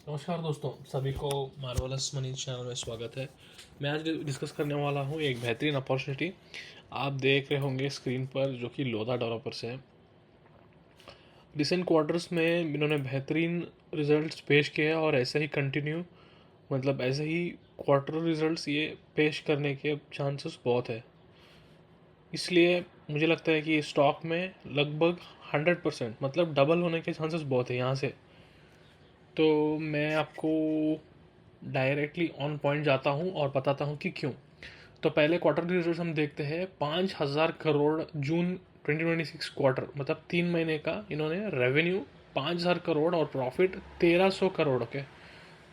नमस्कार दोस्तों, सभी को मार्वलस मनी चैनल में स्वागत है। मैं आज डिस्कस करने वाला हूँ एक बेहतरीन अपॉर्चुनिटी। आप देख रहे होंगे स्क्रीन पर, जो कि लोधा डेवलपर्स है। रिसेंट क्वार्टर्स में इन्होंने बेहतरीन रिजल्ट्स पेश किए हैं और ऐसे ही कंटिन्यू, मतलब ऐसे ही क्वार्टर रिजल्ट्स ये पेश करने के चांसेस बहुत है। इसलिए मुझे लगता है कि स्टॉक में लगभग 100%, मतलब डबल होने के चांसेस बहुत है यहाँ से। तो मैं आपको डायरेक्टली ऑन पॉइंट जाता हूँ और बताता हूँ कि क्यों। तो पहले क्वार्टर के रिजल्ट हम देखते हैं। 5,000 करोड़ जून 2026 क्वार्टर, मतलब 3 महीने का इन्होंने रेवेन्यू 5,000 करोड़ और profit 1,300 crore. Okay,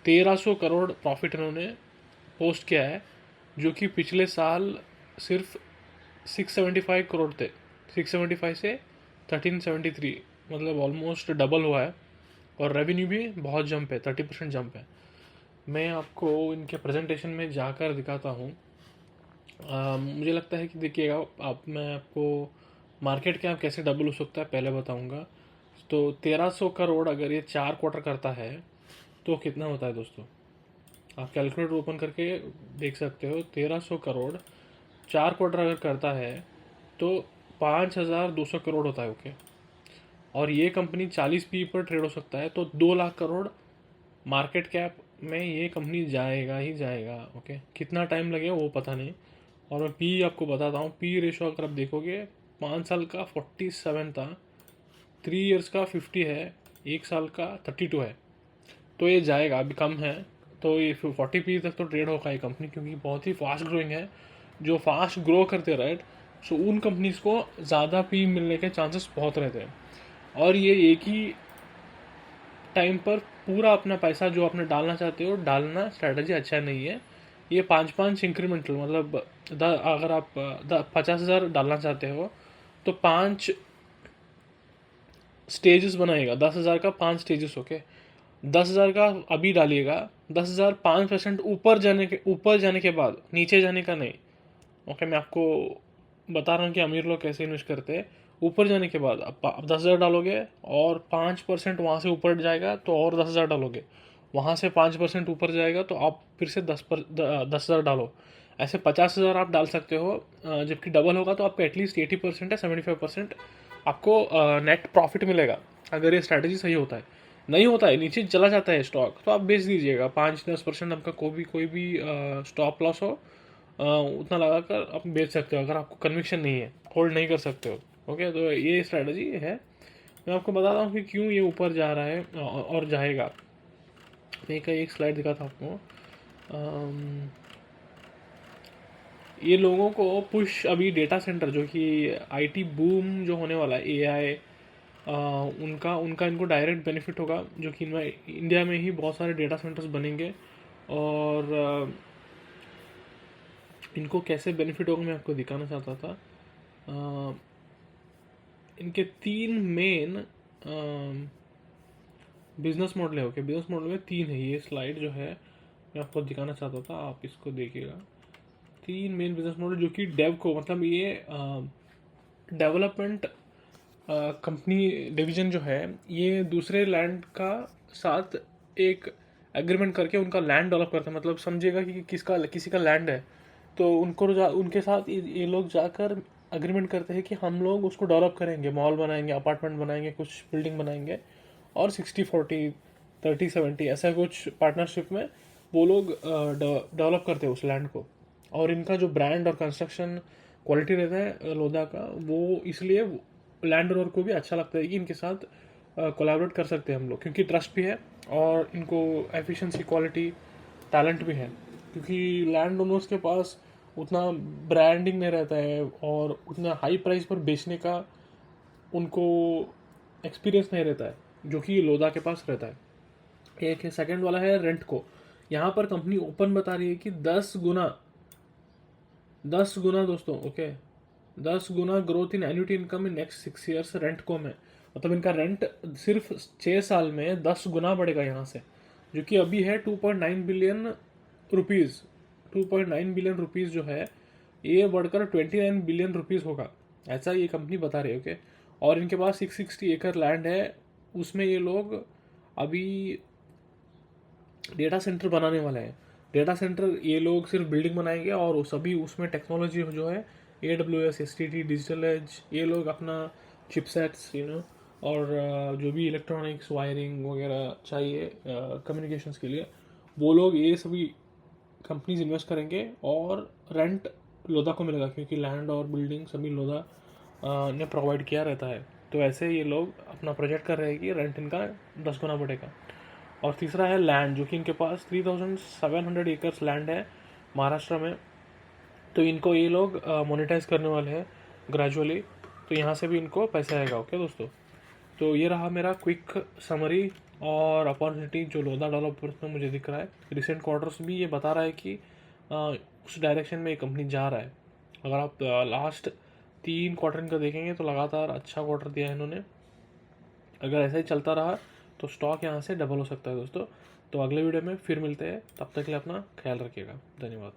1,300 crore profit इन्होंने पोस्ट किया है, जो कि पिछले साल सिर्फ 675 करोड़ थे। 675 से 1373, मतलब ऑलमोस्ट डबल हुआ है। और रेवेन्यू भी बहुत जंप है, 30% जंप है। मैं आपको इनके प्रेजेंटेशन में जाकर दिखाता हूँ। मुझे लगता है कि देखिएगा आप, मैं आपको मार्केट कैप कैसे डबल हो सकता है पहले बताऊंगा। तो 1,300 करोड़ अगर ये 4 क्वार्टर करता है तो कितना होता है दोस्तों? आप कैलकुलेटर ओपन करके देख सकते हो। 1,300 करोड़ 4 क्वार्टर अगर करता है तो 5,200 करोड़ होता है। ओके, और ये कंपनी 40 पी पर ट्रेड हो सकता है, तो 2 लाख करोड़ मार्केट कैप में ये कंपनी जाएगा ही जाएगा। ओके, कितना टाइम लगेगा वो पता नहीं। और मैं पी आपको बताता हूँ। पी रेशो अगर आप देखोगे, 5 साल का 47 था, 3 इयर्स का 50 है, 1 साल का 32 है। तो ये जाएगा, अभी कम है। तो ये 40 पी तक तो ट्रेड होगा ये कंपनी, क्योंकि बहुत ही फास्ट ग्रोइंग है। जो फास्ट ग्रो करते राइट, सो उन कंपनीज को ज़्यादा पी मिलने के चांसेस बहुत रहते हैं। और ये एक ही टाइम पर पूरा अपना पैसा जो आपने डालना चाहते हो डालना स्ट्रैटेजी अच्छा नहीं है। ये 5-5 इंक्रीमेंटल, मतलब अगर आप 50,000 डालना चाहते हो तो 5 स्टेजेस बनाएगा। 10,000 का 5 स्टेजेस। ओके, 10,000 का अभी डालिएगा। 10,000 5% ऊपर जाने के बाद, नीचे जाने का नहीं। ओके, मैं आपको बता रहा हूँ कि अमीर लोग कैसे इन्वेस्ट करते हैं। ऊपर जाने के बाद आप 10,000 डालोगे और 5% वहाँ से ऊपर जाएगा तो और 10,000 डालोगे। वहाँ से 5% ऊपर जाएगा तो आप फिर से 10,000 डालो। ऐसे 50,000 आप डाल सकते हो। जबकि डबल होगा तो आपको एटलीस्ट 80% या 75% आपको नेट प्रॉफिट मिलेगा, अगर ये स्ट्रैटेजी सही होता है। नहीं होता है, नीचे चला जाता है स्टॉक, तो आप बेच दीजिएगा। 5-10% आपका कोई भी स्टॉप लॉस हो, उतना लगा कर आप बेच सकते हो, अगर आपको कन्विक्शन नहीं है, होल्ड नहीं कर सकते हो। ओके, तो ये स्ट्रैटेजी है। मैं आपको बताता हूँ कि क्यों ये ऊपर जा रहा है और जाएगा। मैं एक स्लाइड दिखाता हूँ आपको। अम, ये लोगों को पुश, अभी डेटा सेंटर जो कि आईटी बूम जो होने वाला है, एआई, उनका उनका इनको डायरेक्ट बेनिफिट होगा, जो कि इनमें इंडिया में ही बहुत सारे डेटा सेंटर्स बनेंगे। और इनको कैसे बेनिफिट होगा मैं आपको दिखाना चाहता था। अ, इनके 3 मेन बिजनेस मॉडल है। ओके, बिजनेस मॉडल में 3 है। ये स्लाइड जो है मैं आपको दिखाना चाहता था, आप इसको देखिएगा। 3 मेन बिजनेस मॉडल, जो कि डेव को, मतलब ये डेवलपमेंट कंपनी डिवीजन जो है, ये दूसरे लैंड का साथ एक एग्रीमेंट करके उनका लैंड डेवलप करते हैं। मतलब समझिएगा कि किसी का लैंड है, तो उनके साथ ये लोग जाकर अग्रीमेंट करते हैं कि हम लोग उसको डेवलप करेंगे, मॉल बनाएंगे, अपार्टमेंट बनाएंगे, कुछ बिल्डिंग बनाएंगे। और 60-40, 30-70 ऐसा कुछ पार्टनरशिप में वो लोग डेवलप करते हैं उस लैंड को। और इनका जो ब्रांड और कंस्ट्रक्शन क्वालिटी रहता है लोधा का, वो इसलिए लैंड ओनर को भी अच्छा लगता है कि इनके साथ कोलैबोरेट कर सकते हैं हम लोग, क्योंकि ट्रस्ट भी है और इनको एफिशिएंसी, क्वालिटी, टैलेंट भी है। क्योंकि लैंड ओनर्स के पास उतना ब्रांडिंग नहीं रहता है और उतना हाई प्राइस पर बेचने का उनको एक्सपीरियंस नहीं रहता है, जो कि लोधा के पास रहता है। एक है, सेकंड वाला है रेंट को। यहाँ पर कंपनी ओपन बता रही है कि 10 गुना, 10 गुना दोस्तों। Okay, 10 Guna growth in annuity income in next 6 years rent को में। मतलब इनका रेंट सिर्फ 6 साल में 10 गुना बढ़ेगा यहाँ से, जो कि अभी है 2.9 बिलियन रुपीज़। 2.9 बिलियन रुपीज़ जो है, ये बढ़कर 29 बिलियन रुपीज़ होगा, ऐसा ये कंपनी बता रही है। ओके, और इनके पास 660 एकड़ लैंड है। उसमें ये लोग अभी डेटा सेंटर बनाने वाले हैं। डेटा सेंटर ये लोग सिर्फ बिल्डिंग बनाएंगे और वो सभी उसमें टेक्नोलॉजी जो है AWS, STT, डिजिटल एज, ये लोग अपना चिपसेट्स और जो भी इलेक्ट्रॉनिक्स वायरिंग वगैरह चाहिए कम्युनिकेशंस के लिए, वो लोग ये सभी कंपनीज इन्वेस्ट करेंगे और रेंट लोधा को मिलेगा, क्योंकि लैंड और बिल्डिंग सभी लोधा ने प्रोवाइड किया रहता है। तो ऐसे ये लोग अपना प्रोजेक्ट कर रहे हैं कि रेंट इनका 10 गुना बढ़ेगा। और तीसरा है लैंड, जो कि इनके पास 3700 एकर्स लैंड है महाराष्ट्र में। तो इनको ये लोग मोनेटाइज करने वाले हैं ग्रेजुअली, तो यहाँ से भी इनको पैसे आएगा। ओके दोस्तों, तो ये रहा मेरा क्विक समरी और अपॉर्चुनिटी जो लोधा डेवलपर्स में मुझे दिख रहा है। रिसेंट क्वार्टर्स भी ये बता रहा है कि उस डायरेक्शन में ये कंपनी जा रहा है। अगर आप लास्ट 3 क्वार्टर इनका देखेंगे तो लगातार अच्छा क्वार्टर दिया है इन्होंने। अगर ऐसा ही चलता रहा तो स्टॉक यहाँ से डबल हो सकता है दोस्तों। तो अगले वीडियो में फिर मिलते हैं, तब तक के लिए अपना ख्याल रखिएगा। धन्यवाद।